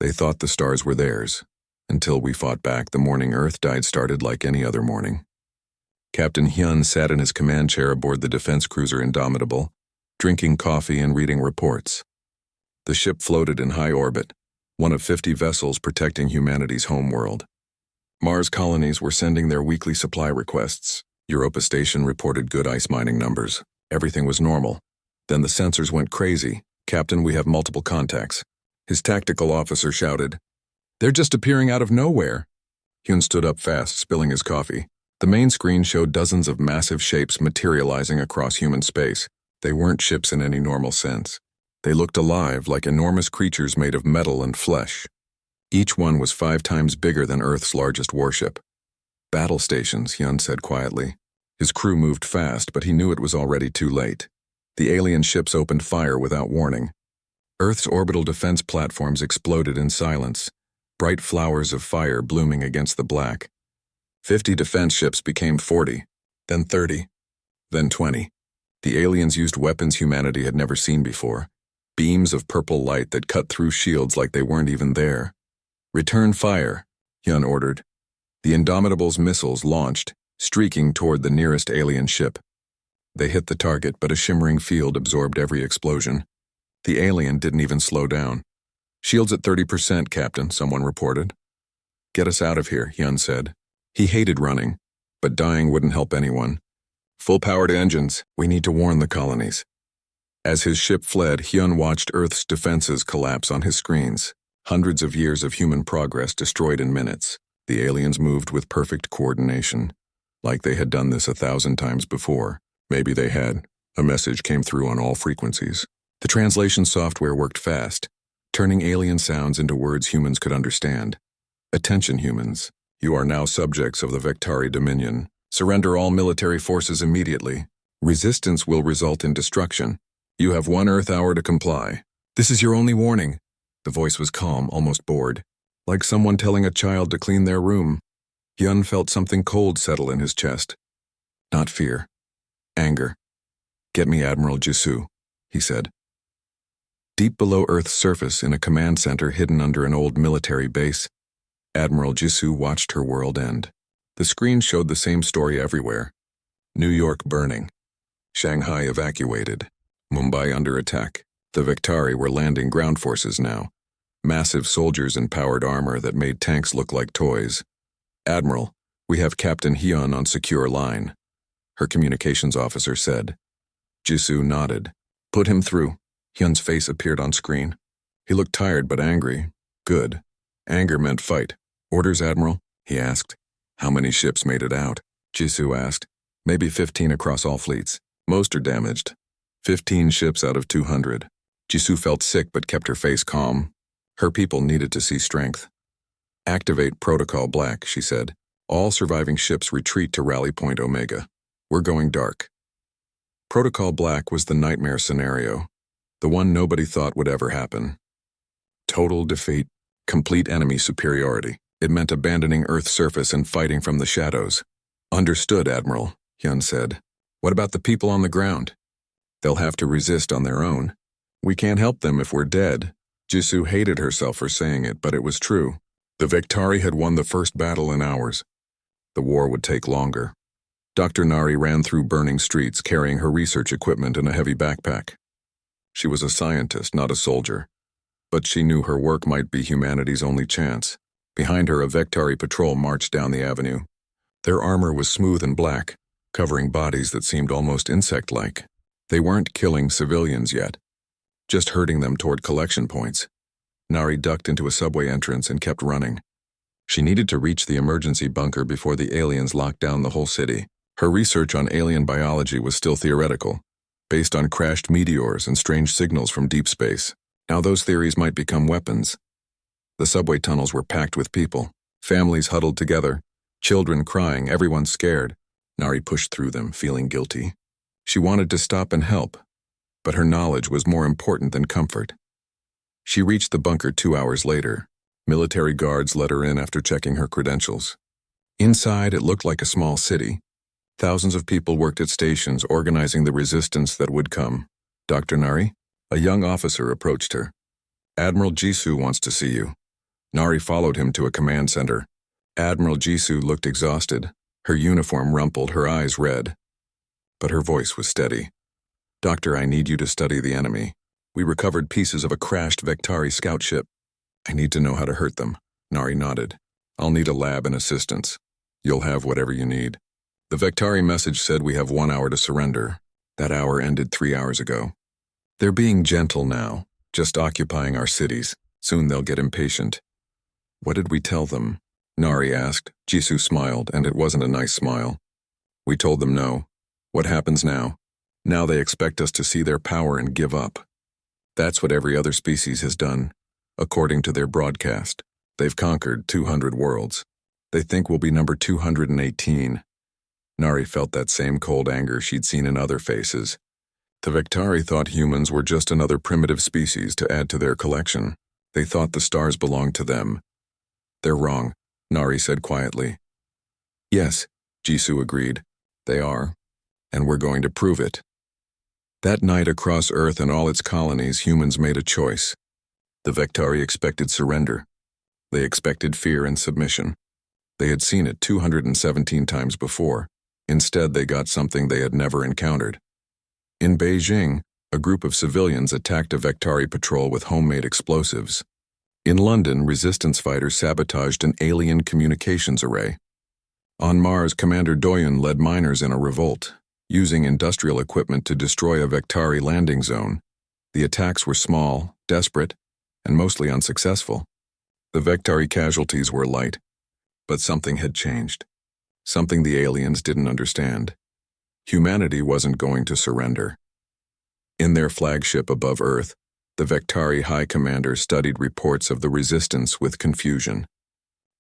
They thought the stars were theirs. Until we fought back, the morning Earth died started like any other morning. Captain Hyun sat in his command chair aboard the defense cruiser Indomitable, drinking coffee and reading reports. The ship floated in high orbit, one of 50 vessels protecting humanity's homeworld. Mars colonies were sending their weekly supply requests. Europa Station reported good ice mining numbers. Everything was normal. Then the sensors went crazy. "Captain, we have multiple contacts." His tactical officer shouted. "They're just appearing out of nowhere." Hyun stood up fast, spilling his coffee. The main screen showed dozens of massive shapes materializing across human space. They weren't ships in any normal sense. They looked alive, like enormous creatures made of metal and flesh. Each one was 5 times bigger than Earth's largest warship. "Battle stations," Hyun said quietly. His crew moved fast, but he knew it was already too late. The alien ships opened fire without warning. Earth's orbital defense platforms exploded in silence, bright flowers of fire blooming against the black. 50 defense ships became 40, then 30, then 20. The aliens used weapons humanity had never seen before, beams of purple light that cut through shields like they weren't even there. "Return fire," Hyun ordered. The Indomitable's missiles launched, streaking toward the nearest alien ship. They hit the target, but a shimmering field absorbed every explosion. The alien didn't even slow down. "Shields at 30%, Captain," someone reported. "Get us out of here," Hyun said. He hated running, but dying wouldn't help anyone. "Full power to engines. We need to warn the colonies." As his ship fled, Hyun watched Earth's defenses collapse on his screens. Hundreds of years of human progress destroyed in minutes. The aliens moved with perfect coordination, like they had done this 1,000 times before. Maybe they had. A message came through on all frequencies. The translation software worked fast, turning alien sounds into words humans could understand. "Attention, humans. You are now subjects of the Vectari Dominion. Surrender all military forces immediately. Resistance will result in destruction. You have 1 Earth hour to comply. This is your only warning." The voice was calm, almost bored, like someone telling a child to clean their room. Hyun felt something cold settle in his chest. Not fear. Anger. "Get me Admiral Jisoo," he said. Deep below Earth's surface, in a command center hidden under an old military base, Admiral Jisoo watched her world end. The screen showed the same story everywhere. New York burning. Shanghai evacuated. Mumbai under attack. The Vectari were landing ground forces now. Massive soldiers in powered armor that made tanks look like toys. "Admiral, we have Captain Hyun on secure line," her communications officer said. Jisoo nodded. "Put him through." Hyun's face appeared on screen. He looked tired but angry. Good. Anger meant fight. "Orders, Admiral?" he asked. "How many ships made it out?" Jisoo asked. "Maybe 15 across all fleets. Most are damaged. 15 ships out of 200. Jisoo felt sick but kept her face calm. Her people needed to see strength. "Activate Protocol Black," she said. "All surviving ships retreat to Rally Point Omega. We're going dark." Protocol Black was the nightmare scenario, the one nobody thought would ever happen. Total defeat, complete enemy superiority. It meant abandoning Earth's surface and fighting from the shadows. "Understood, Admiral," Hyun said. "What about the people on the ground?" "They'll have to resist on their own. We can't help them if we're dead." Jisoo hated herself for saying it, but it was true. The Vectari had won the first battle in hours. The war would take longer. Dr. Nari ran through burning streets carrying her research equipment in a heavy backpack. She was a scientist, not a soldier. But she knew her work might be humanity's only chance. Behind her, a Vectari patrol marched down the avenue. Their armor was smooth and black, covering bodies that seemed almost insect-like. They weren't killing civilians yet, just herding them toward collection points. Nari ducked into a subway entrance and kept running. She needed to reach the emergency bunker before the aliens locked down the whole city. Her research on alien biology was still theoretical, based on crashed meteors and strange signals from deep space. Now those theories might become weapons. The subway tunnels were packed with people, families huddled together, children crying, everyone scared. Nari pushed through them, feeling guilty. She wanted to stop and help, but her knowledge was more important than comfort. She reached the bunker 2 hours later. Military guards let her in after checking her credentials. Inside, it looked like a small city. Thousands of people worked at stations organizing the resistance that would come. "Dr. Nari?" A young officer approached her. "Admiral Jisoo wants to see you." Nari followed him to a command center. Admiral Jisoo looked exhausted, her uniform rumpled, her eyes red. But her voice was steady. "Doctor, I need you to study the enemy. We recovered pieces of a crashed Vectari scout ship. I need to know how to hurt them." Nari nodded. "I'll need a lab and assistance. You'll have whatever you need." The Vectari message said we have 1 hour to surrender. That hour ended 3 hours ago. They're being gentle now, just occupying our cities. Soon they'll get impatient. "What did we tell them?" Nari asked. Jisoo smiled, and it wasn't a nice smile. "We told them no. What happens now? Now they expect us to see their power and give up. That's what every other species has done. According to their broadcast, they've conquered 200 worlds. They think we'll be number 218. Nari felt that same cold anger she'd seen in other faces. The Vectari thought humans were just another primitive species to add to their collection. They thought the stars belonged to them. "They're wrong," Nari said quietly. "Yes," Jisoo agreed. "They are. And we're going to prove it." That night across Earth and all its colonies, humans made a choice. The Vectari expected surrender. They expected fear and submission. They had seen it 217 times before. Instead, they got something they had never encountered. In Beijing, a group of civilians attacked a Vectari patrol with homemade explosives. In London, resistance fighters sabotaged an alien communications array. On Mars, Commander Doyun led miners in a revolt, using industrial equipment to destroy a Vectari landing zone. The attacks were small, desperate, and mostly unsuccessful. The Vectari casualties were light, but something had changed. Something the aliens didn't understand. Humanity wasn't going to surrender. In their flagship above Earth, the Vectari High Commander studied reports of the resistance with confusion.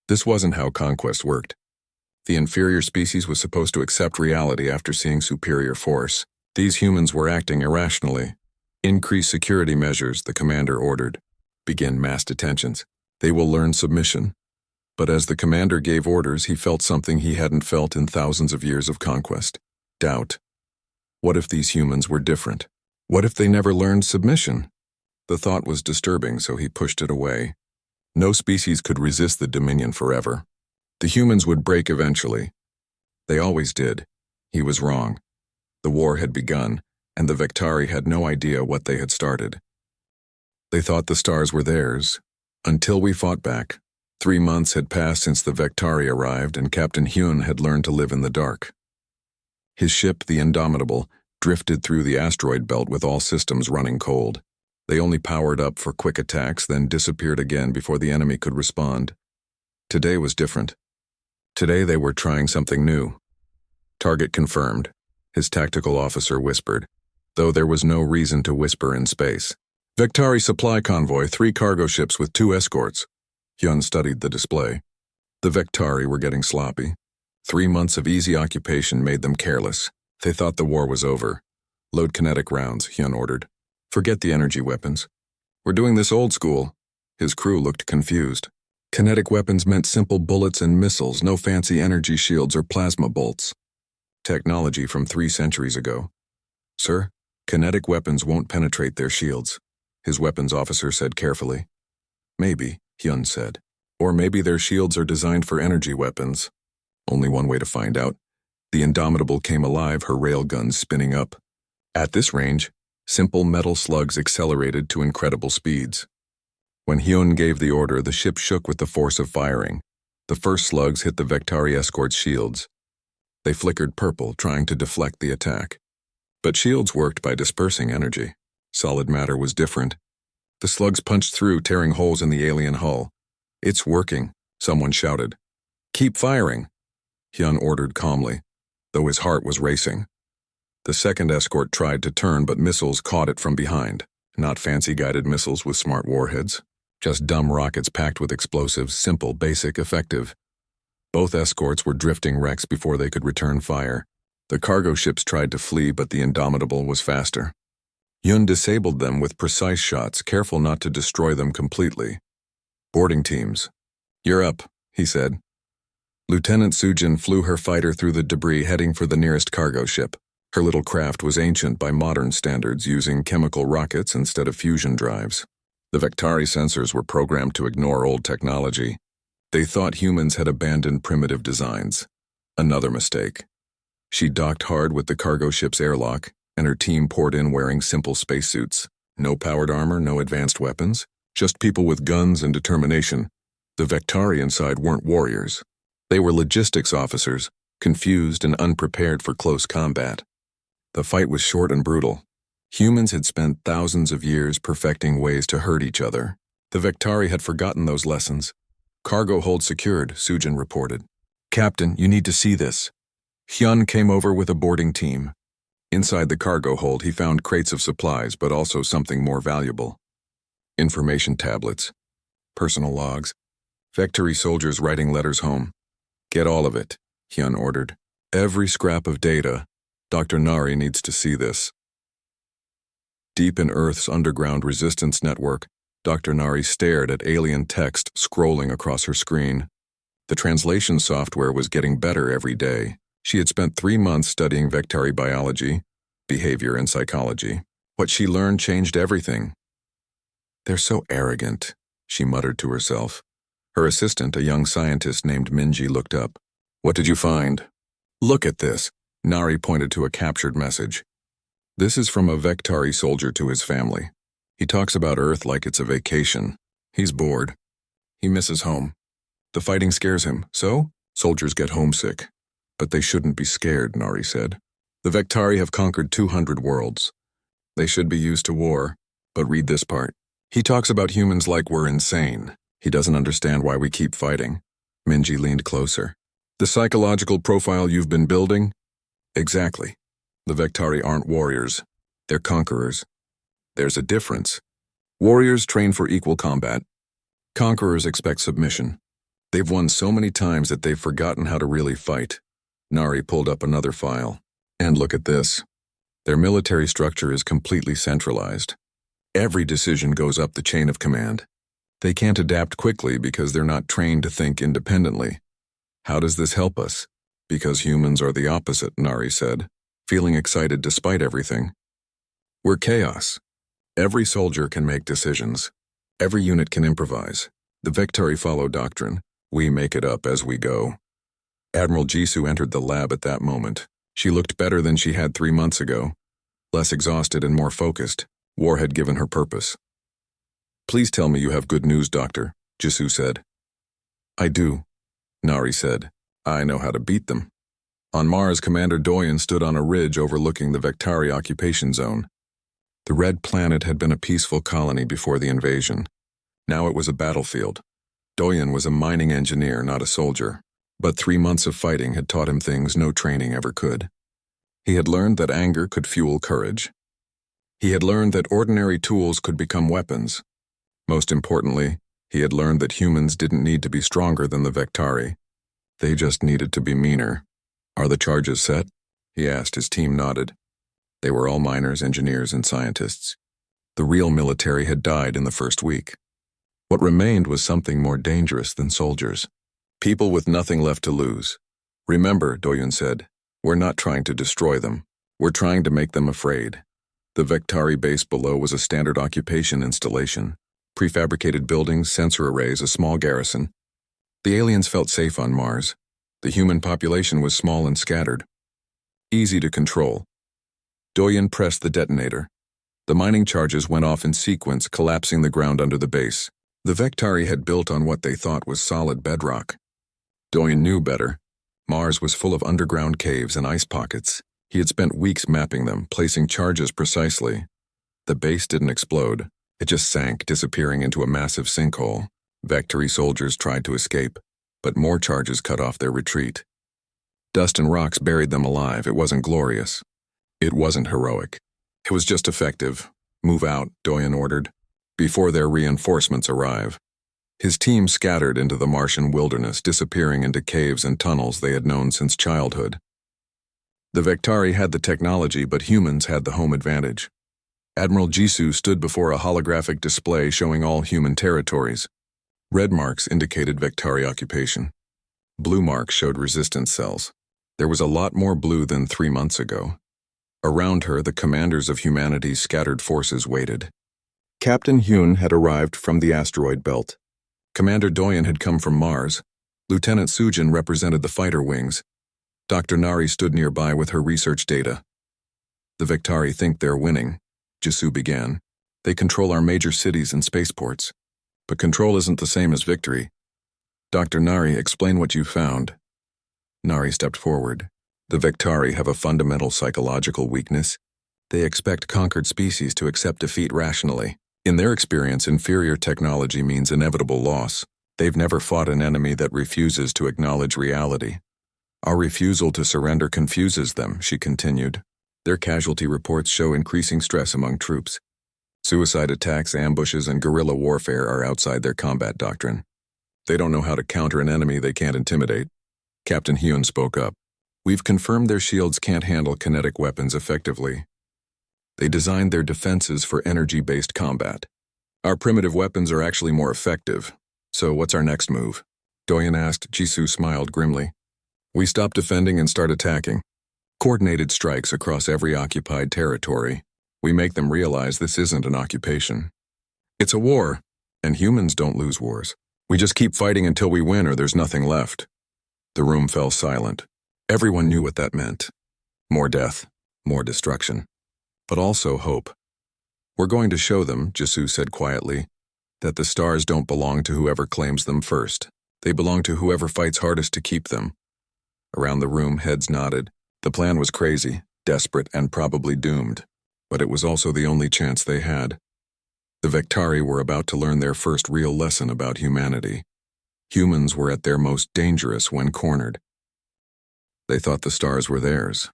This wasn't how conquest worked. The inferior species was supposed to accept reality after seeing superior force. These humans were acting irrationally. "Increase security measures," the commander ordered. "Begin mass detentions. They will learn submission." But as the commander gave orders, he felt something he hadn't felt in thousands of years of conquest. Doubt. What if these humans were different? What if they never learned submission? The thought was disturbing, so he pushed it away. No species could resist the dominion forever. The humans would break eventually. They always did. He was wrong. The war had begun, and the Vectari had no idea what they had started. They thought the stars were theirs, until we fought back. 3 months had passed since the Vectari arrived, and Captain Hyun had learned to live in the dark. His ship, the Indomitable, drifted through the asteroid belt with all systems running cold. They only powered up for quick attacks, then disappeared again before the enemy could respond. Today was different. Today they were trying something new. "Target confirmed," his tactical officer whispered, though there was no reason to whisper in space. "Vectari supply convoy, 3 cargo ships with 2 escorts." Hyun studied the display. The Vectari were getting sloppy. 3 months of easy occupation made them careless. They thought the war was over. "Load kinetic rounds," Hyun ordered. "Forget the energy weapons. We're doing this old school." His crew looked confused. Kinetic weapons meant simple bullets and missiles, no fancy energy shields or plasma bolts. Technology from 3 centuries ago. "Sir, kinetic weapons won't penetrate their shields," his weapons officer said carefully. "Maybe," Hyun said. "Or maybe their shields are designed for energy weapons." Only one way to find out. The Indomitable came alive, her railguns spinning up. At this range, simple metal slugs accelerated to incredible speeds. When Hyun gave the order, the ship shook with the force of firing. The first slugs hit the Vectari escort's shields. They flickered purple, trying to deflect the attack. But shields worked by dispersing energy. Solid matter was different. The slugs punched through, tearing holes in the alien hull. "It's working," someone shouted. "Keep firing," Hyun ordered calmly, though his heart was racing. The second escort tried to turn, but missiles caught it from behind. Not fancy guided missiles with smart warheads. Just dumb rockets packed with explosives, simple, basic, effective. Both escorts were drifting wrecks before they could return fire. The cargo ships tried to flee, but the Indomitable was faster. Hyun disabled them with precise shots, careful not to destroy them completely. "Boarding teams." "You're up," he said. Lieutenant Sujin flew her fighter through the debris, heading for the nearest cargo ship. Her little craft was ancient by modern standards, using chemical rockets instead of fusion drives. The Vectari sensors were programmed to ignore old technology. They thought humans had abandoned primitive designs. Another mistake. She docked hard with the cargo ship's airlock, and her team poured in wearing simple spacesuits. No powered armor, no advanced weapons, just people with guns and determination. The Vectari inside weren't warriors. They were logistics officers, confused and unprepared for close combat. The fight was short and brutal. Humans had spent thousands of years perfecting ways to hurt each other. The Vectari had forgotten those lessons. Cargo hold secured, Sujin reported. Captain, you need to see this. Hyun came over with a boarding team. Inside the cargo hold, he found crates of supplies, but also something more valuable. Information tablets, personal logs, Vectari soldiers writing letters home. Get all of it, Hyun ordered. Every scrap of data. Dr. Nari needs to see this. Deep in Earth's underground resistance network, Dr. Nari stared at alien text scrolling across her screen. The translation software was getting better every day. She had spent 3 months studying Vectari biology, behavior, and psychology. What she learned changed everything. They're so arrogant, she muttered to herself. Her assistant, a young scientist named Minji, looked up. What did you find? Look at this. Nari pointed to a captured message. This is from a Vectari soldier to his family. He talks about Earth like it's a vacation. He's bored. He misses home. The fighting scares him, so soldiers get homesick. But they shouldn't be scared, Nari said. The Vectari have conquered 200 worlds. They should be used to war, but read this part. He talks about humans like we're insane. He doesn't understand why we keep fighting. Minji leaned closer. The psychological profile you've been building? Exactly. The Vectari aren't warriors. They're conquerors. There's a difference. Warriors train for equal combat. Conquerors expect submission. They've won so many times that they've forgotten how to really fight. Nari pulled up another file. And look at this. Their military structure is completely centralized. Every decision goes up the chain of command. They can't adapt quickly because they're not trained to think independently. How does this help us? Because humans are the opposite, Nari said, feeling excited despite everything. We're chaos. Every soldier can make decisions. Every unit can improvise. The Vectari follow doctrine. We make it up as we go. Admiral Jisoo entered the lab at that moment. She looked better than she had 3 months ago. Less exhausted and more focused. War had given her purpose. Please tell me you have good news, Doctor, Jisoo said. I do, Nari said. I know how to beat them. On Mars, Commander Doyen stood on a ridge overlooking the Vectari occupation zone. The red planet had been a peaceful colony before the invasion. Now it was a battlefield. Doyen was a mining engineer, not a soldier. But 3 months of fighting had taught him things no training ever could. He had learned that anger could fuel courage. He had learned that ordinary tools could become weapons. Most importantly, he had learned that humans didn't need to be stronger than the Vectari. They just needed to be meaner. Are the charges set? He asked. His team nodded. They were all miners, engineers, and scientists. The real military had died in the first week. What remained was something more dangerous than soldiers. People with nothing left to lose. Remember, Doyen said, we're not trying to destroy them. We're trying to make them afraid. The Vectari base below was a standard occupation installation. Prefabricated buildings, sensor arrays, a small garrison. The aliens felt safe on Mars. The human population was small and scattered. Easy to control. Doyen pressed the detonator. The mining charges went off in sequence, collapsing the ground under the base. The Vectari had built on what they thought was solid bedrock. Doyen knew better. Mars was full of underground caves and ice pockets. He had spent weeks mapping them, placing charges precisely. The base didn't explode. It just sank, disappearing into a massive sinkhole. Vectari soldiers tried to escape, but more charges cut off their retreat. Dust and rocks buried them alive. It wasn't glorious. It wasn't heroic. It was just effective. Move out, Doyen ordered, before their reinforcements arrive. His team scattered into the Martian wilderness, disappearing into caves and tunnels they had known since childhood. The Vectari had the technology, but humans had the home advantage. Admiral Jisoo stood before a holographic display showing all human territories. Red marks indicated Vectari occupation. Blue marks showed resistance cells. There was a lot more blue than 3 months ago. Around her, the commanders of humanity's scattered forces waited. Captain Hyun had arrived from the asteroid belt. Commander Doyen had come from Mars. Lieutenant Sujin represented the fighter wings. Dr. Nari stood nearby with her research data. The Vectari think they're winning, Jisoo began. They control our major cities and spaceports. But control isn't the same as victory. Dr. Nari, explain what you found. Nari stepped forward. The Vectari have a fundamental psychological weakness. They expect conquered species to accept defeat rationally. In their experience, inferior technology means inevitable loss. They've never fought an enemy that refuses to acknowledge reality. Our refusal to surrender confuses them, she continued. Their casualty reports show increasing stress among troops. Suicide attacks, ambushes, and guerrilla warfare are outside their combat doctrine. They don't know how to counter an enemy they can't intimidate. Captain Hyun spoke up. We've confirmed their shields can't handle kinetic weapons effectively. They designed their defenses for energy-based combat. Our primitive weapons are actually more effective. So what's our next move? Doyen asked. Jisoo smiled grimly. We stop defending and start attacking. Coordinated strikes across every occupied territory. We make them realize this isn't an occupation. It's a war, and humans don't lose wars. We just keep fighting until we win or there's nothing left. The room fell silent. Everyone knew what that meant. More death, more destruction. But also hope. We're going to show them, Jisoo said quietly, that the stars don't belong to whoever claims them first. They belong to whoever fights hardest to keep them. Around the room, heads nodded. The plan was crazy, desperate, and probably doomed. But it was also the only chance they had. The Vectari were about to learn their first real lesson about humanity. Humans were at their most dangerous when cornered. They thought the stars were theirs.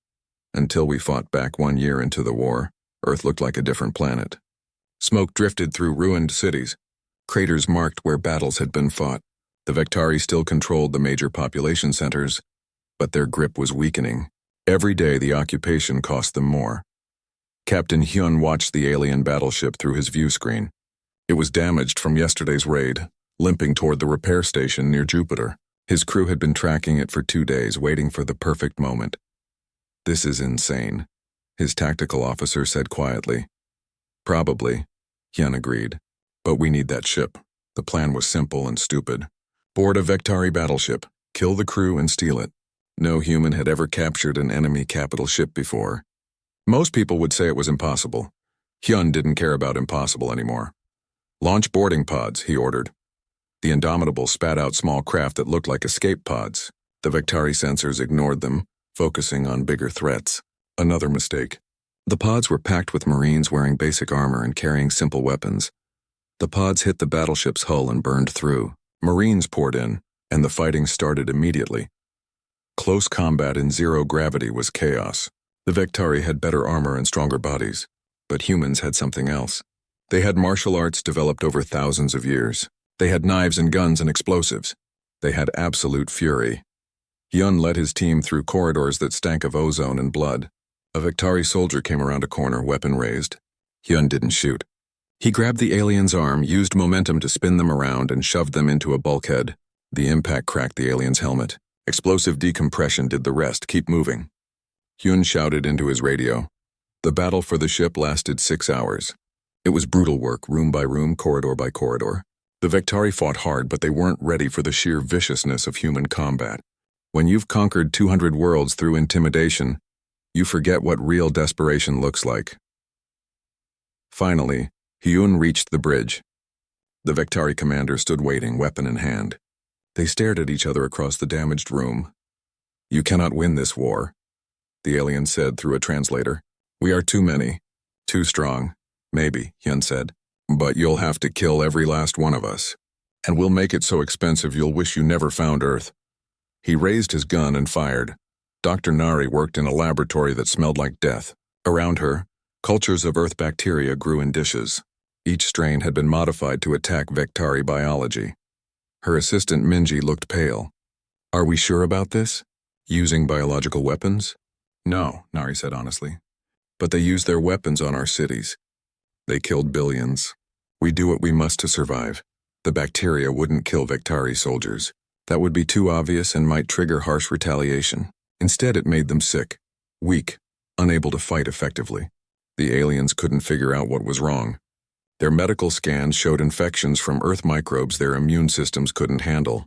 Until we fought back 1 year into the war, Earth looked like a different planet. Smoke drifted through ruined cities. Craters marked where battles had been fought. The Vectari still controlled the major population centers, but their grip was weakening. Every day the occupation cost them more. Captain Hyun watched the alien battleship through his view screen. It was damaged from yesterday's raid, limping toward the repair station near Jupiter. His crew had been tracking it for 2 days, waiting for the perfect moment. This is insane, his tactical officer said quietly. Probably, Hyun agreed. But we need that ship. The plan was simple and stupid. Board a Vectari battleship, kill the crew and steal it. No human had ever captured an enemy capital ship before. Most people would say it was impossible. Hyun didn't care about impossible anymore. Launch boarding pods, he ordered. The Indomitable spat out small craft that looked like escape pods. The Vectari sensors ignored them, focusing on bigger threats. Another mistake. The pods were packed with Marines wearing basic armor and carrying simple weapons. The pods hit the battleship's hull and burned through. Marines poured in, and the fighting started immediately. Close combat in zero gravity was chaos. The Vectari had better armor and stronger bodies, but humans had something else. They had martial arts developed over thousands of years. They had knives and guns and explosives. They had absolute fury. Hyun led his team through corridors that stank of ozone and blood. A Vectari soldier came around a corner, weapon raised. Hyun didn't shoot. He grabbed the alien's arm, used momentum to spin them around, and shoved them into a bulkhead. The impact cracked the alien's helmet. Explosive decompression did the rest. Keep moving. Hyun shouted into his radio. The battle for the ship lasted 6 hours. It was brutal work, room by room, corridor by corridor. The Vectari fought hard, but they weren't ready for the sheer viciousness of human combat. When you've conquered 200 worlds through intimidation, you forget what real desperation looks like. Finally, Hyun reached the bridge. The Vectari commander stood waiting, weapon in hand. They stared at each other across the damaged room. You cannot win this war, the alien said through a translator. We are too many, too strong. Maybe, Hyun said, but you'll have to kill every last one of us. And we'll make it so expensive you'll wish you never found Earth. He raised his gun and fired. Dr. Nari worked in a laboratory that smelled like death. Around her, cultures of Earth bacteria grew in dishes. Each strain had been modified to attack Vectari biology. Her assistant Minji looked pale. Are we sure about this? Using biological weapons? No, Nari said honestly. But they use their weapons on our cities. They killed billions. We do what we must to survive. The bacteria wouldn't kill Vectari soldiers. That would be too obvious and might trigger harsh retaliation. Instead, it made them sick, weak, unable to fight effectively. The aliens couldn't figure out what was wrong. Their medical scans showed infections from Earth microbes their immune systems couldn't handle.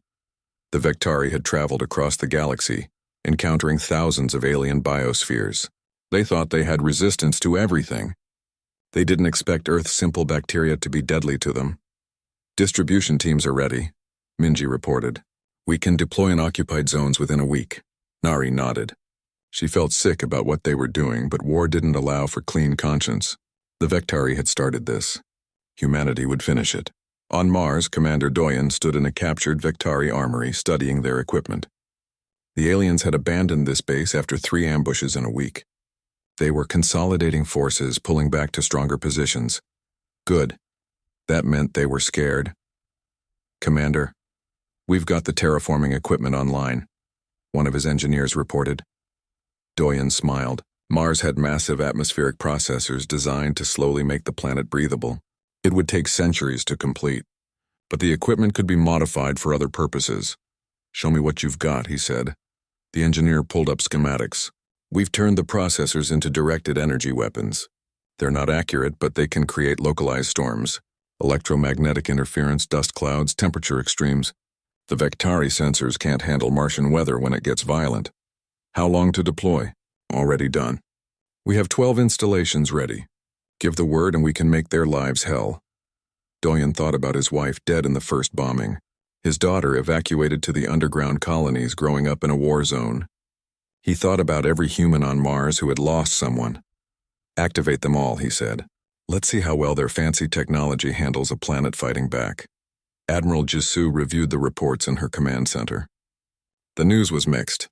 The Vectari had traveled across the galaxy, encountering thousands of alien biospheres. They thought they had resistance to everything. They didn't expect Earth's simple bacteria to be deadly to them. Distribution teams are ready, Minji reported. We can deploy in occupied zones within a week. Nari nodded. She felt sick about what they were doing, but war didn't allow for clean conscience. The Vectari had started this. Humanity would finish it. On Mars, Commander Doyen stood in a captured Vectari armory studying their equipment. The aliens had abandoned this base after 3 ambushes in a week. They were consolidating forces, pulling back to stronger positions. Good. That meant they were scared. Commander, we've got the terraforming equipment online, one of his engineers reported. Doyen smiled. Mars had massive atmospheric processors designed to slowly make the planet breathable. It would take centuries to complete, but the equipment could be modified for other purposes. Show me what you've got, he said. The engineer pulled up schematics. We've turned the processors into directed energy weapons. They're not accurate, but they can create localized storms, electromagnetic interference, dust clouds, temperature extremes. The Vectari sensors can't handle Martian weather when it gets violent. How long to deploy? Already done. We have 12 installations ready. Give the word and we can make their lives hell. Doyen thought about his wife dead in the first bombing, his daughter evacuated to the underground colonies growing up in a war zone. He thought about every human on Mars who had lost someone. Activate them all, he said. Let's see how well their fancy technology handles a planet fighting back. Admiral Jisoo reviewed the reports in her command center. The news was mixed.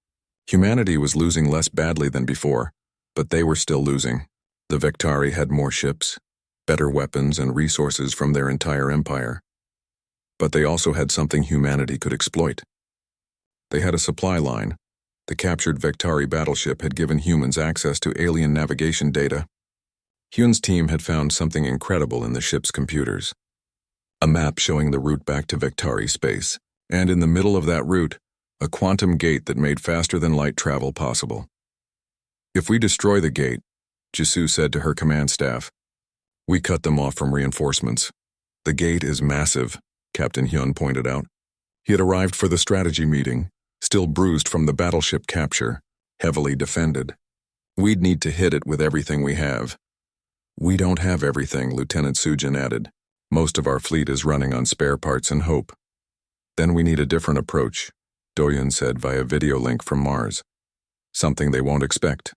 Humanity was losing less badly than before, but they were still losing. The Vectari had more ships, better weapons, and resources from their entire empire. But they also had something humanity could exploit. They had a supply line. The captured Vectari battleship had given humans access to alien navigation data. Hyun's team had found something incredible in the ship's computers. A map showing the route back to Vectari space, and in the middle of that route, a quantum gate that made faster-than-light travel possible. If we destroy the gate, Jisoo said to her command staff, we cut them off from reinforcements. The gate is massive, Captain Hyun pointed out. He had arrived for the strategy meeting, still bruised from the battleship capture, heavily defended. We'd need to hit it with everything we have. We don't have everything, Lieutenant Sujin added. Most of our fleet is running on spare parts and hope. Then we need a different approach, Doyen said via video link from Mars. Something they won't expect.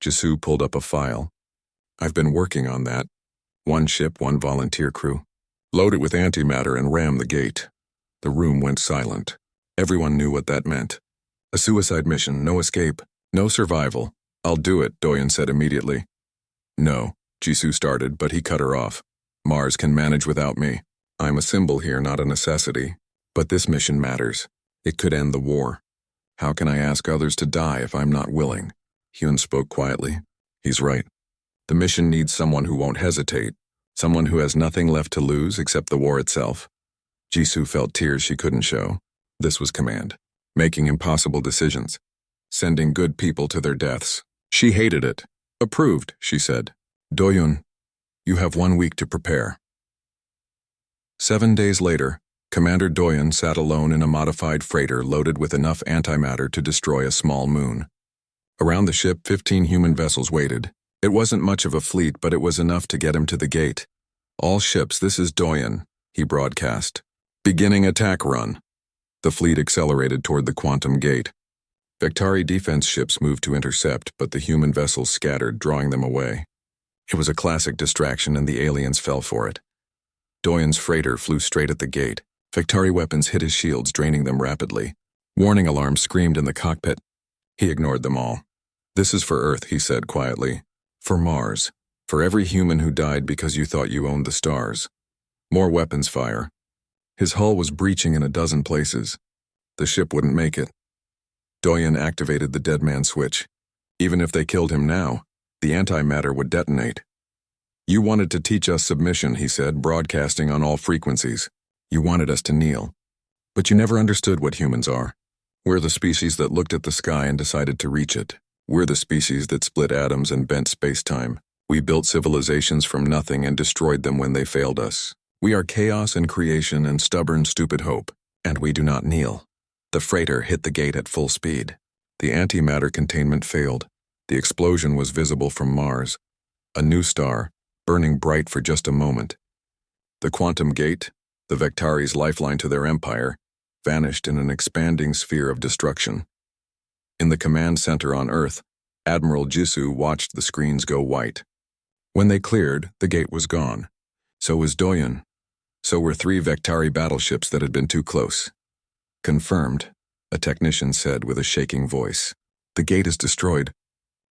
Jisoo pulled up a file. I've been working on that. 1 ship, 1 volunteer crew. Load it with antimatter and ram the gate. The room went silent. Everyone knew what that meant. A suicide mission, no escape, no survival. I'll do it, Doyen said immediately. No, Jisoo started, but he cut her off. Mars can manage without me. I'm a symbol here, not a necessity. But this mission matters. It could end the war. How can I ask others to die if I'm not willing? Hyun spoke quietly. He's right. The mission needs someone who won't hesitate, someone who has nothing left to lose except the war itself. Jisoo felt tears she couldn't show. This was command. Making impossible decisions. Sending good people to their deaths. She hated it. Approved, she said. Doyun, you have 1 week to prepare. 7 days later, Commander Doyen sat alone in a modified freighter loaded with enough antimatter to destroy a small moon. Around the ship, 15 human vessels waited. It wasn't much of a fleet, but it was enough to get him to the gate. All ships, this is Doyen, he broadcast. Beginning attack run. The fleet accelerated toward the quantum gate. Vectari defense ships moved to intercept, but the human vessels scattered, drawing them away. It was a classic distraction, and the aliens fell for it. Doyen's freighter flew straight at the gate. Vectari weapons hit his shields, draining them rapidly. Warning alarms screamed in the cockpit. He ignored them all. This is for Earth, he said quietly. For Mars. For every human who died because you thought you owned the stars. More weapons fire. His hull was breaching in a dozen places. The ship wouldn't make it. Doyen activated the dead man switch. Even if they killed him now, the antimatter would detonate. You wanted to teach us submission, he said, broadcasting on all frequencies. You wanted us to kneel. But you never understood what humans are. We're the species that looked at the sky and decided to reach it. We're the species that split atoms and bent space-time. We built civilizations from nothing and destroyed them when they failed us. We are chaos and creation and stubborn, stupid hope, and we do not kneel. The freighter hit the gate at full speed. The antimatter containment failed. The explosion was visible from Mars, a new star, burning bright for just a moment. The quantum gate, the Vectari's lifeline to their empire, vanished in an expanding sphere of destruction. In the command center on Earth, Admiral Jisoo watched the screens go white. When they cleared, the gate was gone. So was Doyon. So were 3 Vectari battleships that had been too close. Confirmed, a technician said with a shaking voice. The gate is destroyed.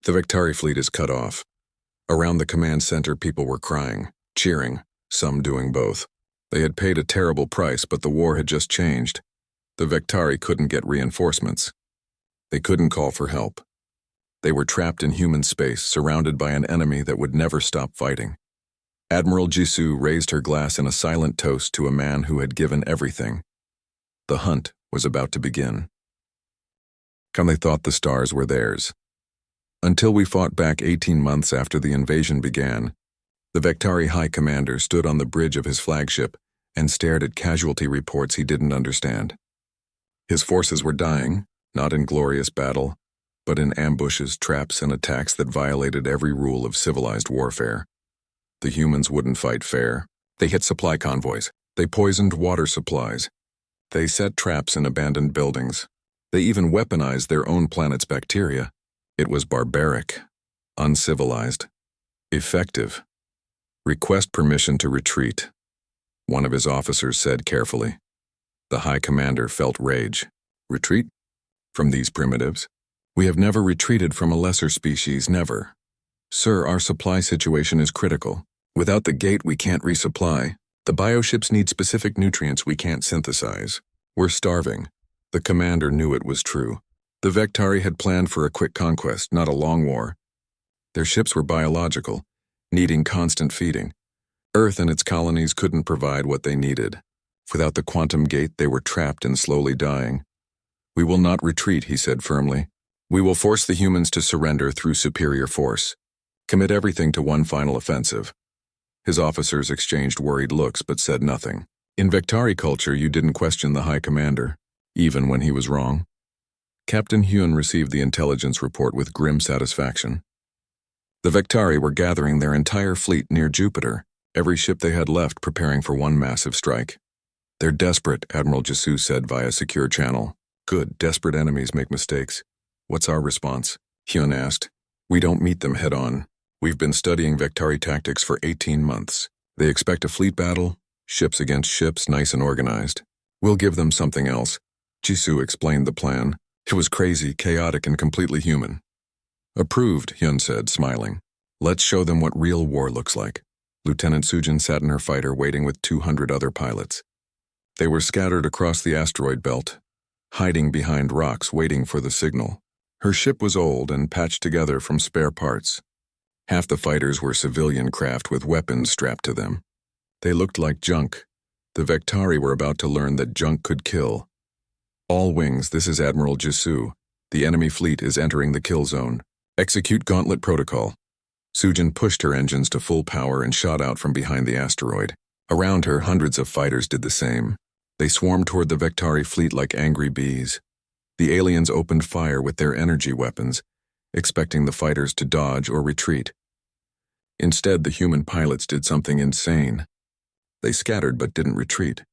The Vectari fleet is cut off. Around the command center, people were crying, cheering, some doing both. They had paid a terrible price, but the war had just changed. The Vectari couldn't get reinforcements. They couldn't call for help. They were trapped in human space, surrounded by an enemy that would never stop fighting. Admiral Jisoo raised her glass in a silent toast to a man who had given everything. The hunt was about to begin. They thought the stars were theirs. Until we fought back 18 months after the invasion began, the Vectari High Commander stood on the bridge of his flagship and stared at casualty reports he didn't understand. His forces were dying, not in glorious battle, but in ambushes, traps, and attacks that violated every rule of civilized warfare. The humans wouldn't fight fair. They hit supply convoys. They poisoned water supplies. They set traps in abandoned buildings. They even weaponized their own planet's bacteria. It was barbaric, uncivilized, effective. Request permission to retreat, one of his officers said carefully. The High Commander felt rage. Retreat? From these primitives? We have never retreated from a lesser species, never. Sir, our supply situation is critical. Without the gate, we can't resupply. The bioships need specific nutrients we can't synthesize. We're starving. The commander knew it was true. The Vectari had planned for a quick conquest, not a long war. Their ships were biological, needing constant feeding. Earth and its colonies couldn't provide what they needed. Without the quantum gate, they were trapped and slowly dying. We will not retreat, he said firmly. We will force the humans to surrender through superior force. Commit everything to one final offensive. His officers exchanged worried looks but said nothing. In Vectari culture, you didn't question the High Commander, even when he was wrong. Captain Hyun received the intelligence report with grim satisfaction. The Vectari were gathering their entire fleet near Jupiter, every ship they had left preparing for one massive strike. They're desperate, Admiral Jisoo said via secure channel. Good, desperate enemies make mistakes. What's our response? Hyun asked. We don't meet them head-on. We've been studying Vectari tactics for 18 months. They expect a fleet battle, ships against ships, nice and organized. We'll give them something else. Jisoo explained the plan. It was crazy, chaotic, and completely human. Approved, Hyun said, smiling. Let's show them what real war looks like. Lieutenant Sujin sat in her fighter waiting with 200 other pilots. They were scattered across the asteroid belt, hiding behind rocks waiting for the signal. Her ship was old and patched together from spare parts. Half the fighters were civilian craft with weapons strapped to them. They looked like junk. The Vectari were about to learn that junk could kill. All wings, this is Admiral Jisoo. The enemy fleet is entering the kill zone. Execute gauntlet protocol. Sujin pushed her engines to full power and shot out from behind the asteroid. Around her, hundreds of fighters did the same. They swarmed toward the Vectari fleet like angry bees. The aliens opened fire with their energy weapons, expecting the fighters to dodge or retreat. Instead, the human pilots did something insane. They scattered but didn't retreat.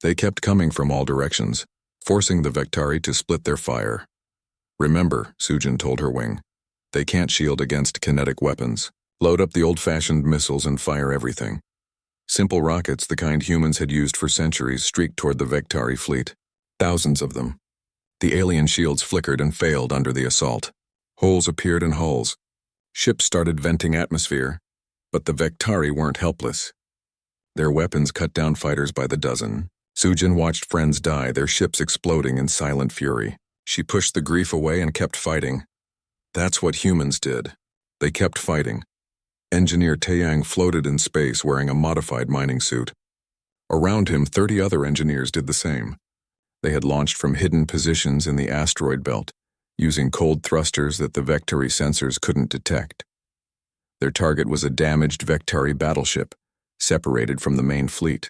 They kept coming from all directions, forcing the Vectari to split their fire. Remember, Sujin told her wing, they can't shield against kinetic weapons. Load up the old-fashioned missiles and fire everything. Simple rockets, the kind humans had used for centuries, streaked toward the Vectari fleet. Thousands of them. The alien shields flickered and failed under the assault. Holes appeared in hulls. Ships started venting atmosphere, but the Vectari weren't helpless. Their weapons cut down fighters by the dozen. Sujin watched friends die, their ships exploding in silent fury. She pushed the grief away and kept fighting. That's what humans did. They kept fighting. Engineer Taeyang floated in space wearing a modified mining suit. Around him, 30 other engineers did the same. They had launched from hidden positions in the asteroid belt, using cold thrusters that the Vectari sensors couldn't detect. Their target was a damaged Vectari battleship, separated from the main fleet.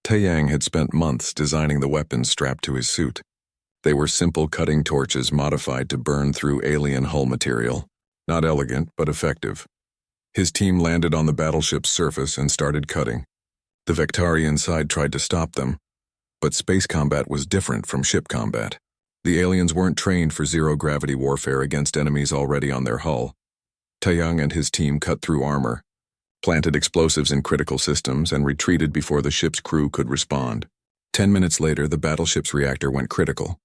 Taeyang had spent months designing the weapons strapped to his suit. They were simple cutting torches modified to burn through alien hull material. Not elegant, but effective. His team landed on the battleship's surface and started cutting. The Vectari inside tried to stop them, but space combat was different from ship combat. The aliens weren't trained for zero-gravity warfare against enemies already on their hull. Taeyang and his team cut through armor, planted explosives in critical systems, and retreated before the ship's crew could respond. 10 minutes later, the battleship's reactor went critical.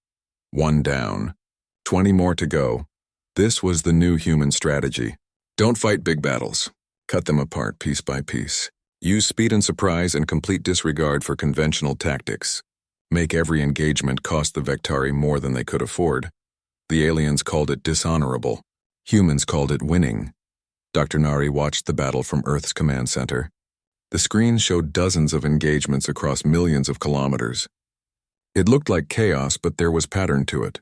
1 down. 20 more to go. This was the new human strategy. Don't fight big battles. Cut them apart piece by piece. Use speed and surprise and complete disregard for conventional tactics. Make every engagement cost the Vectari more than they could afford. The aliens called it dishonorable. Humans called it winning. Dr. Nari watched the battle from Earth's command center. The screen showed dozens of engagements across millions of kilometers. It looked like chaos, but there was pattern to it.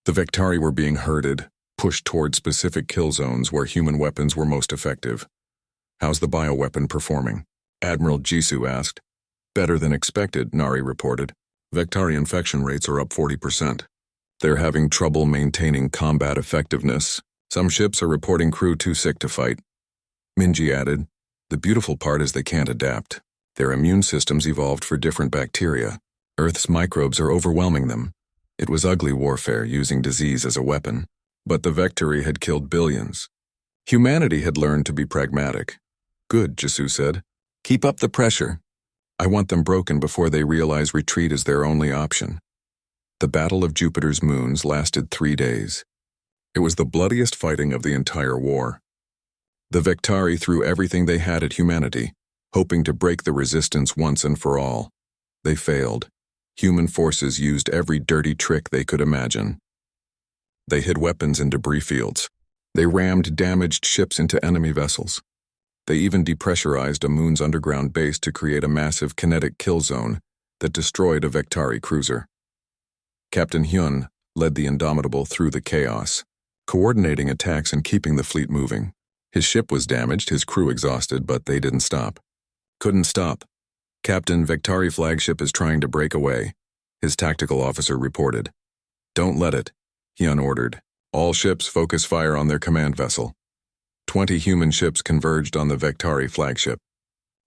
The Vectari were being herded, pushed toward specific kill zones where human weapons were most effective. How's the bioweapon performing? Admiral Jisoo asked. Better than expected, Nari reported. Vectari infection rates are up 40%. They're having trouble maintaining combat effectiveness. Some ships are reporting crew too sick to fight. Minji added, the beautiful part is they can't adapt. Their immune systems evolved for different bacteria. Earth's microbes are overwhelming them. It was ugly warfare using disease as a weapon. But the Vectari had killed billions. Humanity had learned to be pragmatic. Good, Jisoo said. Keep up the pressure. I want them broken before they realize retreat is their only option. The Battle of Jupiter's Moons lasted 3 days. It was the bloodiest fighting of the entire war. The Vectari threw everything they had at humanity, hoping to break the resistance once and for all. They failed. Human forces used every dirty trick they could imagine. They hid weapons in debris fields. They rammed damaged ships into enemy vessels. They even depressurized a moon's underground base to create a massive kinetic kill zone that destroyed a Vectari cruiser. Captain Hyun led the Indomitable through the chaos, coordinating attacks and keeping the fleet moving. His ship was damaged, his crew exhausted, but they didn't stop. Couldn't stop. Captain Vectari flagship is trying to break away, his tactical officer reported. Don't let it, Hyun ordered. All ships focus fire on their command vessel. 20 human ships converged on the Vectari flagship.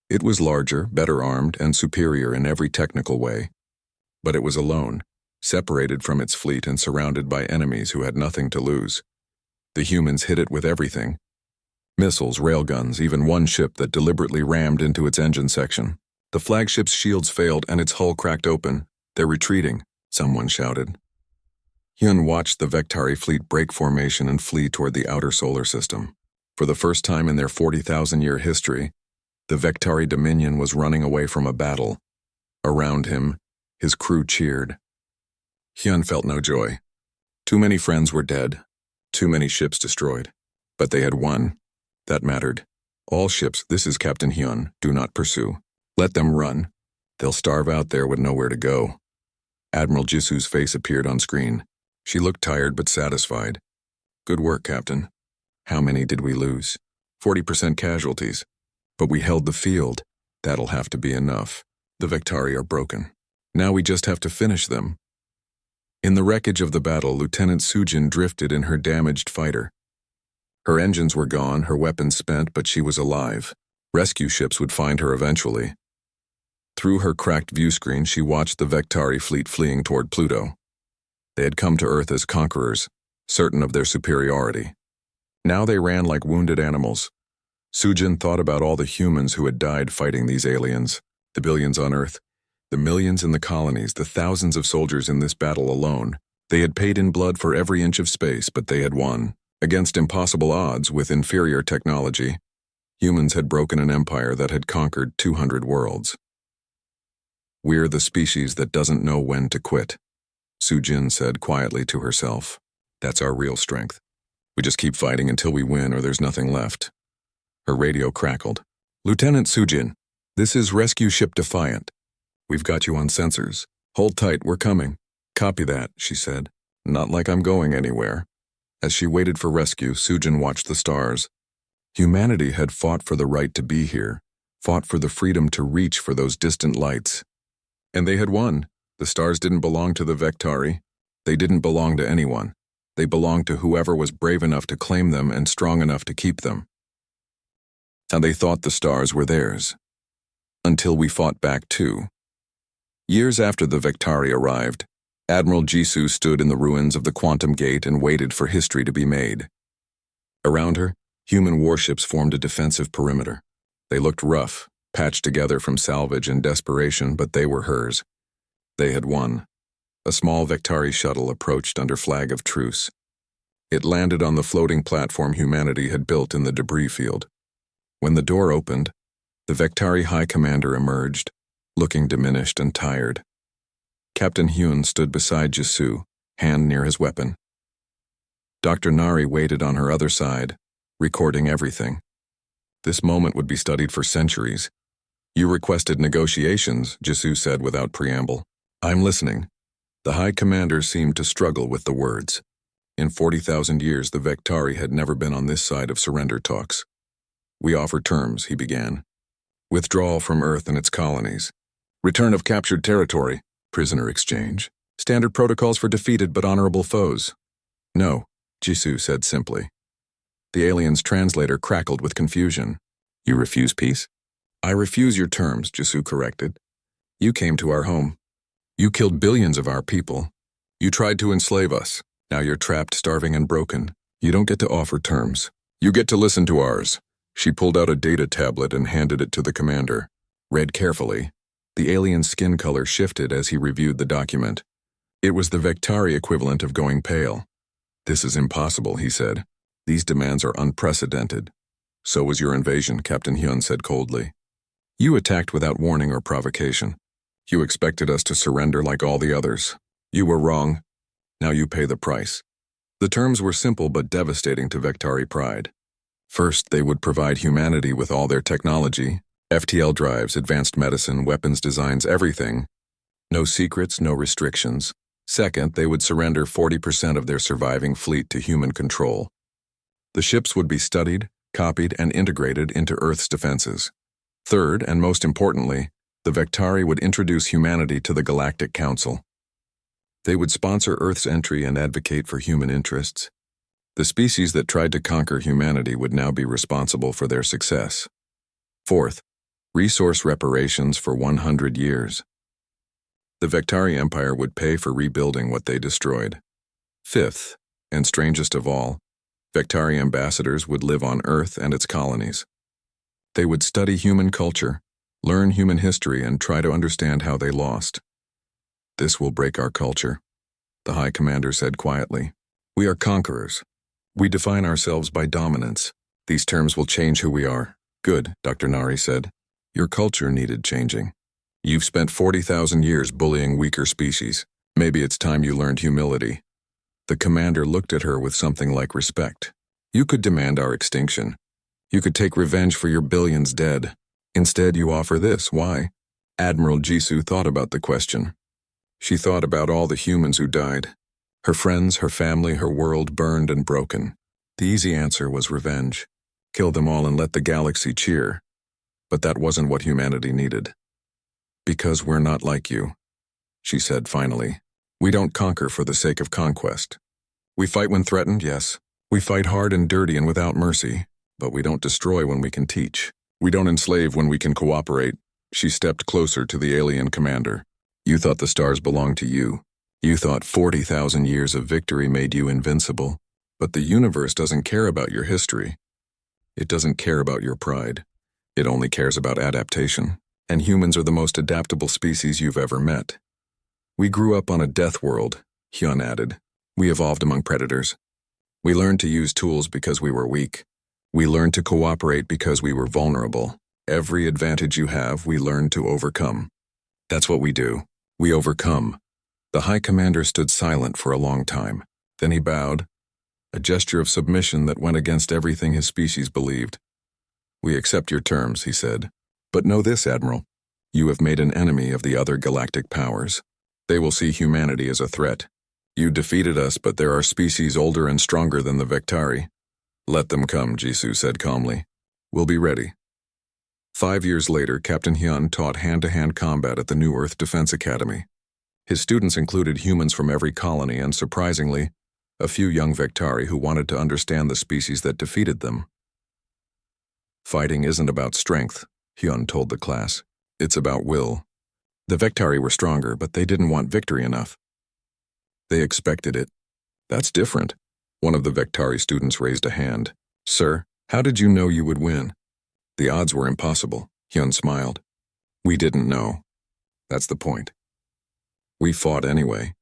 It was larger, better armed, and superior in every technical way. But it was alone, separated from its fleet and surrounded by enemies who had nothing to lose. The humans hit it with everything. Missiles, railguns, even one ship that deliberately rammed into its engine section. The flagship's shields failed and its hull cracked open. They're retreating, someone shouted. Hyun watched the Vectari fleet break formation and flee toward the outer solar system. For the first time in their 40,000-year history, the Vectari Dominion was running away from a battle. Around him, his crew cheered. Hyun felt no joy. Too many friends were dead, too many ships destroyed. But they had won. That mattered. All ships, this is Captain Hyun, do not pursue. Let them run. They'll starve out there with nowhere to go. Admiral Jisoo's face appeared on screen. She looked tired but satisfied. Good work, Captain. How many did we lose? 40% casualties. But we held the field. That'll have to be enough. The Vectari are broken. Now we just have to finish them. In the wreckage of the battle, Lieutenant Sujin drifted in her damaged fighter. Her engines were gone, her weapons spent, but she was alive. Rescue ships would find her eventually. Through her cracked view screen, she watched the Vectari fleet fleeing toward Pluto. They had come to Earth as conquerors, certain of their superiority. Now they ran like wounded animals. Sujin thought about all the humans who had died fighting these aliens, the billions on Earth, the millions in the colonies, the thousands of soldiers in this battle alone. They had paid in blood for every inch of space, but they had won. Against impossible odds with inferior technology, humans had broken an empire that had conquered 200 worlds. We're the species that doesn't know when to quit, Sujin said quietly to herself. That's our real strength. We just keep fighting until we win or there's nothing left. Her radio crackled. Lieutenant Sujin, this is Rescue Ship Defiant. We've got you on sensors. Hold tight, we're coming. Copy that, she said. Not like I'm going anywhere. As she waited for rescue, Sujin watched the stars. Humanity had fought for the right to be here, fought for the freedom to reach for those distant lights. And they had won. The stars didn't belong to the Vectari. They didn't belong to anyone. They belonged to whoever was brave enough to claim them and strong enough to keep them. And they thought the stars were theirs. Until we fought back too. Years after the Vectari arrived, Admiral Jisoo stood in the ruins of the Quantum Gate and waited for history to be made. Around her, human warships formed a defensive perimeter. They looked rough, patched together from salvage and desperation, but they were hers. They had won. A small Vectari shuttle approached under flag of truce. It landed on the floating platform humanity had built in the debris field. When the door opened, the Vectari High Commander emerged, looking diminished and tired. Captain Hyun stood beside Jisoo, hand near his weapon. Dr. Nari waited on her other side, recording everything. This moment would be studied for centuries. You requested negotiations, Jisoo said without preamble. I'm listening. The High Commander seemed to struggle with the words. In 40,000 years, the Vectari had never been on this side of surrender talks. We offer terms, he began. Withdrawal from Earth and its colonies. Return of captured territory. Prisoner exchange. Standard protocols for defeated but honorable foes. No, Jisoo said simply. The alien's translator crackled with confusion. You refuse peace? I refuse your terms, Jisoo corrected. You came to our home. You killed billions of our people. You tried to enslave us. Now you're trapped, starving, and broken. You don't get to offer terms. You get to listen to ours. She pulled out a data tablet and handed it to the commander. Read carefully. The alien's skin color shifted as he reviewed the document. It was the Vectari equivalent of going pale. This is impossible, he said. These demands are unprecedented. So was your invasion, Captain Hyun said coldly. You attacked without warning or provocation. You expected us to surrender like all the others. You were wrong. Now you pay the price. The terms were simple but devastating to Vectari pride. First, they would provide humanity with all their technology, FTL drives, advanced medicine, weapons designs, everything. No secrets, no restrictions. Second, they would surrender 40% of their surviving fleet to human control. The ships would be studied, copied, and integrated into Earth's defenses. Third, and most importantly, the Vectari would introduce humanity to the Galactic Council. They would sponsor Earth's entry and advocate for human interests. The species that tried to conquer humanity would now be responsible for their success. Fourth, resource reparations for 100 years. The Vectari Empire would pay for rebuilding what they destroyed. Fifth, and strangest of all, Vectari ambassadors would live on Earth and its colonies. They would study human culture, learn human history, and try to understand how they lost. This will break our culture, the High Commander said quietly. We are conquerors. We define ourselves by dominance. These terms will change who we are. Good, Dr. Nari said. Your culture needed changing. You've spent 40,000 years bullying weaker species. Maybe it's time you learned humility. The commander looked at her with something like respect. You could demand our extinction. You could take revenge for your billions dead. Instead, you offer this. Why? Admiral Jisoo thought about the question. She thought about all the humans who died. Her friends, her family, her world burned and broken. The easy answer was revenge. Kill them all and let the galaxy cheer. But that wasn't what humanity needed. Because we're not like you, she said finally. We don't conquer for the sake of conquest. We fight when threatened, yes. We fight hard and dirty and without mercy. But we don't destroy when we can teach. We don't enslave when we can cooperate. She stepped closer to the alien commander. You thought the stars belonged to you. You thought 40,000 years of victory made you invincible. But the universe doesn't care about your history. It doesn't care about your pride. It only cares about adaptation. And humans are the most adaptable species you've ever met. We grew up on a death world, Hyun added. We evolved among predators. We learned to use tools because we were weak. We learned to cooperate because we were vulnerable. Every advantage you have, we learned to overcome. That's what we do. We overcome. The High Commander stood silent for a long time. Then he bowed, a gesture of submission that went against everything his species believed. We accept your terms, he said. But know this, Admiral. You have made an enemy of the other galactic powers. They will see humanity as a threat. You defeated us, but there are species older and stronger than the Vectari. Let them come, Jisoo said calmly. We'll be ready. 5 years later, Captain Hyun taught hand-to-hand combat at the New Earth Defense Academy. His students included humans from every colony and, surprisingly, a few young Vectari who wanted to understand the species that defeated them. Fighting isn't about strength, Hyun told the class. It's about will. The Vectari were stronger, but they didn't want victory enough. They expected it. That's different. One of the Vectari students raised a hand. Sir, how did you know you would win? The odds were impossible, Hyun smiled. We didn't know. That's the point. We fought anyway.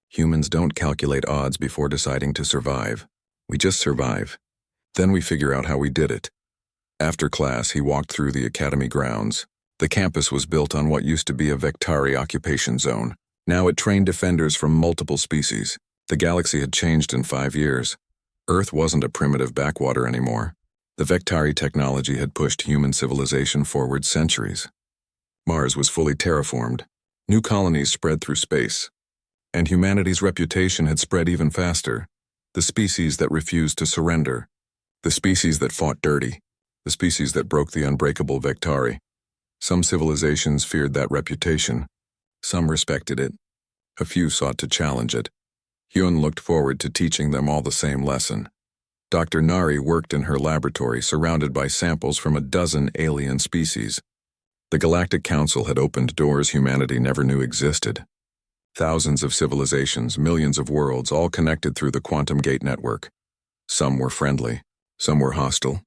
Humans don't calculate odds before deciding to survive. We just survive. Then we figure out how we did it. After class, he walked through the academy grounds. The campus was built on what used to be a Vectari occupation zone. Now it trained defenders from multiple species. The galaxy had changed in 5 years. Earth wasn't a primitive backwater anymore. The Vectari technology had pushed human civilization forward centuries. Mars was fully terraformed. New colonies spread through space. And humanity's reputation had spread even faster. The species that refused to surrender. The species that fought dirty. The species that broke the unbreakable Vectari. Some civilizations feared that reputation. Some respected it. A few sought to challenge it. Hyun looked forward to teaching them all the same lesson. Dr. Nari worked in her laboratory surrounded by samples from a dozen alien species. The Galactic Council had opened doors humanity never knew existed. Thousands of civilizations, millions of worlds, all connected through the quantum gate network. Some were friendly. Some were hostile.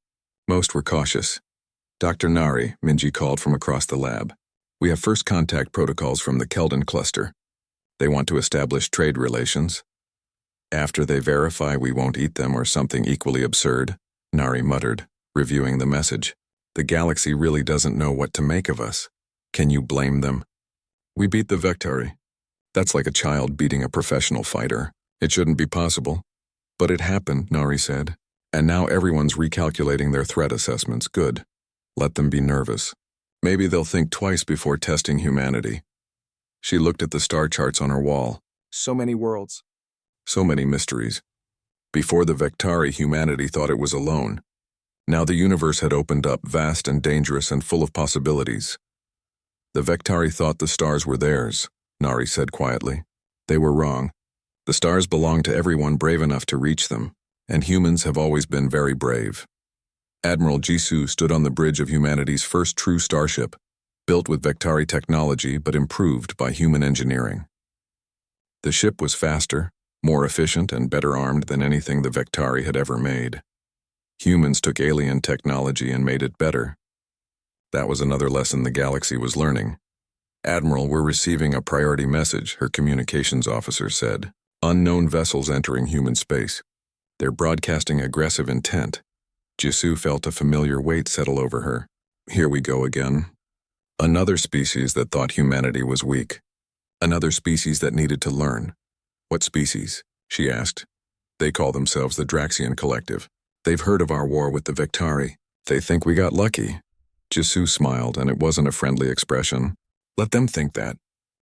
Most were cautious. Dr. Nari, Minji called from across the lab. We have first contact protocols from the Keldon cluster. They want to establish trade relations. After they verify we won't eat them or something equally absurd, Nari muttered, reviewing the message. The galaxy really doesn't know what to make of us. Can you blame them? We beat the Vectari. That's like a child beating a professional fighter. It shouldn't be possible. But it happened, Nari said. And now everyone's recalculating their threat assessments. Good. Let them be nervous. Maybe they'll think twice before testing humanity. She looked at the star charts on her wall. So many worlds. So many mysteries. Before the Vectari, humanity thought it was alone. Now the universe had opened up, vast and dangerous and full of possibilities. The Vectari thought the stars were theirs, Nari said quietly. They were wrong. The stars belong to everyone brave enough to reach them, and humans have always been very brave. Admiral Jisoo stood on the bridge of humanity's first true starship, built with Vectari technology but improved by human engineering. The ship was faster, more efficient, and better armed than anything the Vectari had ever made. Humans took alien technology and made it better. That was another lesson the galaxy was learning. Admiral, we're receiving a priority message, her communications officer said. Unknown vessels entering human space. They're broadcasting aggressive intent. Jisoo felt a familiar weight settle over her. Here we go again. Another species that thought humanity was weak. Another species that needed to learn. What species? She asked. They call themselves the Draxian Collective. They've heard of our war with the Vectari. They think we got lucky. Jisoo smiled, and it wasn't a friendly expression. Let them think that.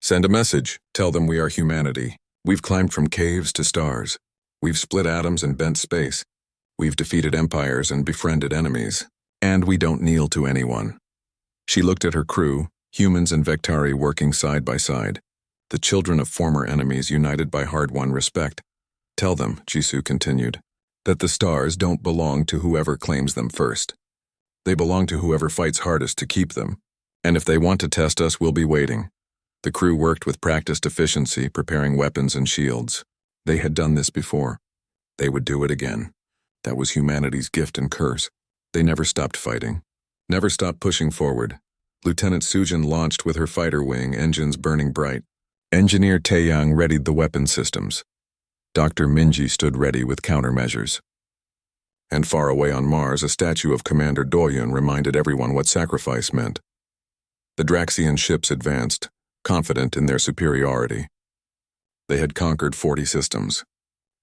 Send a message. Tell them we are humanity. We've climbed from caves to stars. We've split atoms and bent space. We've defeated empires and befriended enemies. And we don't kneel to anyone. She looked at her crew, humans and Vectari working side by side. The children of former enemies united by hard-won respect. Tell them, Jisoo continued, that the stars don't belong to whoever claims them first. They belong to whoever fights hardest to keep them. And if they want to test us, we'll be waiting. The crew worked with practiced efficiency, preparing weapons and shields. They had done this before. They would do it again. That was humanity's gift and curse. They never stopped fighting. Never stopped pushing forward. Lieutenant Sujin launched with her fighter wing, engines burning bright. Engineer Taeyang readied the weapon systems. Dr. Minji stood ready with countermeasures. And far away on Mars, a statue of Commander Doyun reminded everyone what sacrifice meant. The Draxian ships advanced, confident in their superiority. They had conquered 40 systems.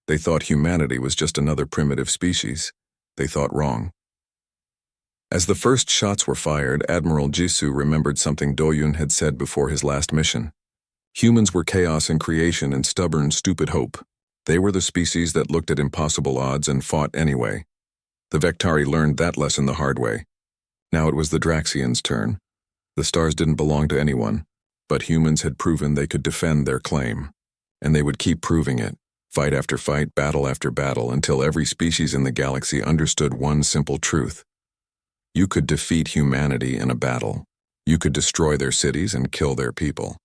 They thought humanity was just another primitive species. They thought wrong. As the first shots were fired, Admiral Jisoo remembered something Doyun had said before his last mission. Humans were chaos in creation and stubborn, stupid hope. They were the species that looked at impossible odds and fought anyway. The Vectari learned that lesson the hard way. Now it was the Draxians' turn. The stars didn't belong to anyone, but humans had proven they could defend their claim. And they would keep proving it, fight after fight, battle after battle, until every species in the galaxy understood one simple truth. You could defeat humanity in a battle. You could destroy their cities and kill their people.